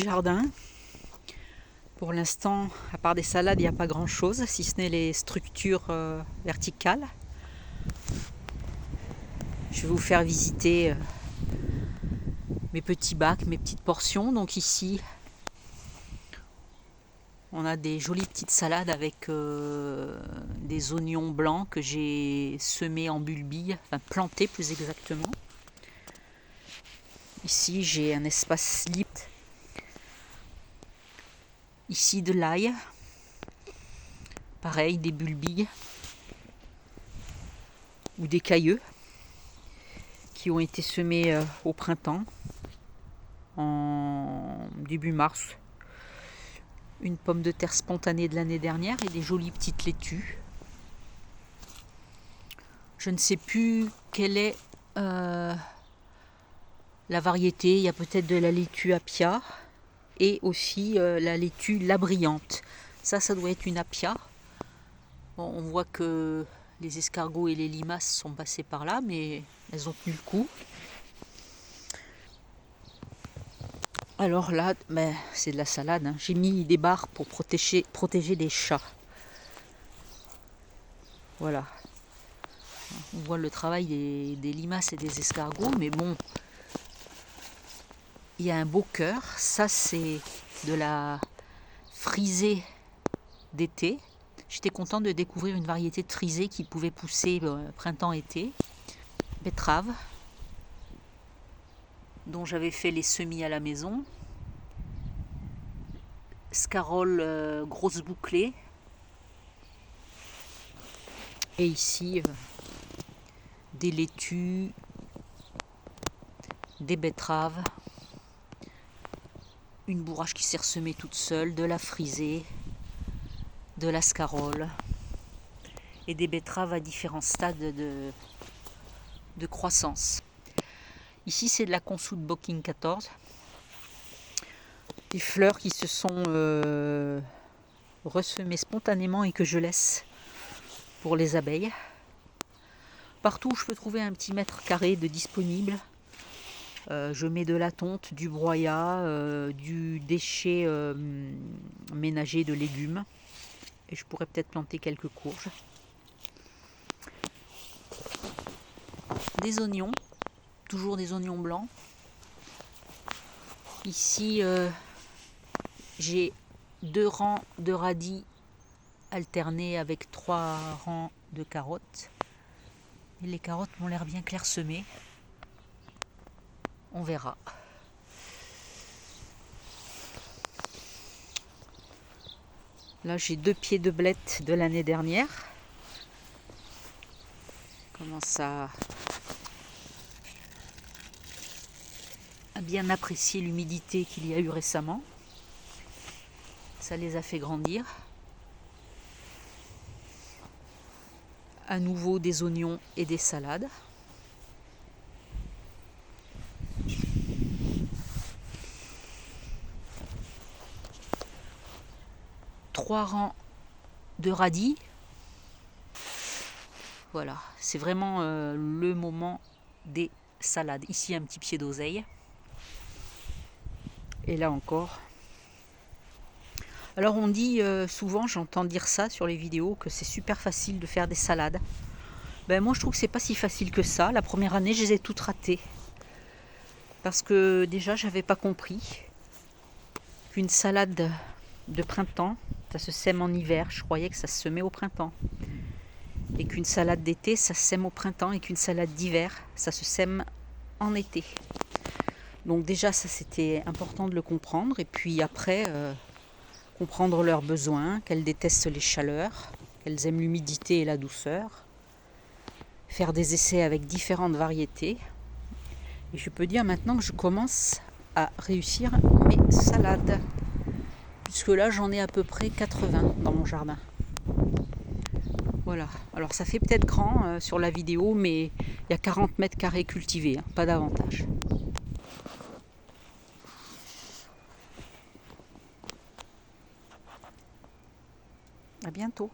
Jardin. Pour l'instant, à part des salades, il n'y a pas grand chose, si ce n'est les structures verticales. Je vais vous faire visiter mes petits bacs, mes petites portions. Donc ici, on a des jolies petites salades avec des oignons blancs que j'ai semés en bulbille, enfin plantés plus exactement. Ici, j'ai un espace libre. Ici, de l'ail. Pareil, des bulbilles ou des cailleux qui ont été semés au printemps, en début mars. Une pomme de terre spontanée de l'année dernière et des jolies petites laitues. Je ne sais plus quelle est la variété. Il y a peut-être de la laitue Appia et aussi la laitue La Brillante. Ça doit être une Appia. Bon, on voit que les escargots et les limaces sont passés par là, mais elles ont tenu le coup. Alors là, c'est de la salade. J'ai mis des barres pour protéger des chats. Voilà. On voit le travail des limaces et des escargots, mais bon, il y a un beau cœur. Ça, c'est de la frisée d'été. J'étais contente de découvrir une variété de frisée qui pouvait pousser printemps-été. Betterave, dont j'avais fait les semis à la maison. Scarole grosse bouclée. Et ici, des laitues, des betteraves, une bourrache qui s'est ressemée toute seule, de la frisée, de la scarole et des betteraves à différents stades de croissance. Ici, c'est de la consoude Booking 14. Des fleurs qui se sont ressemées spontanément et que je laisse pour les abeilles. Partout où je peux trouver un petit mètre carré de disponible, je mets de la tonte, du broyat, du déchet ménager de légumes. Et je pourrais peut-être planter quelques courges. Des oignons, toujours des oignons blancs. Ici, j'ai 2 rangs de radis alternés avec 3 rangs de carottes. Et les carottes m'ont l'air bien clairsemées. On verra. Là, j'ai 2 pieds de blettes de l'année dernière. Commence à bien apprécier l'humidité qu'il y a eu récemment. Ça les a fait grandir. À nouveau des oignons et des salades. Trois rangs de radis. Voilà, c'est vraiment le moment des salades. Ici, un petit pied d'oseille. Et là encore. Alors on dit souvent, j'entends dire ça sur les vidéos, que c'est super facile de faire des salades. Moi je trouve que c'est pas si facile que ça. La première année, je les ai toutes ratées. Parce que déjà, j'avais pas compris qu'une salade de printemps, ça se sème en hiver. Je croyais que ça se semait au printemps. Et qu'une salade d'été, ça se sème au printemps. Et qu'une salade d'hiver, ça se sème en été. Donc déjà, ça c'était important de le comprendre. Et puis après, comprendre leurs besoins, qu'elles détestent les chaleurs, qu'elles aiment l'humidité et la douceur. Faire des essais avec différentes variétés. Et je peux dire maintenant que je commence à réussir mes salades. Puisque là, j'en ai à peu près 80 dans mon jardin. Voilà. Alors ça fait peut-être grand sur la vidéo, mais il y a 40 mètres carrés cultivés, pas davantage. À bientôt.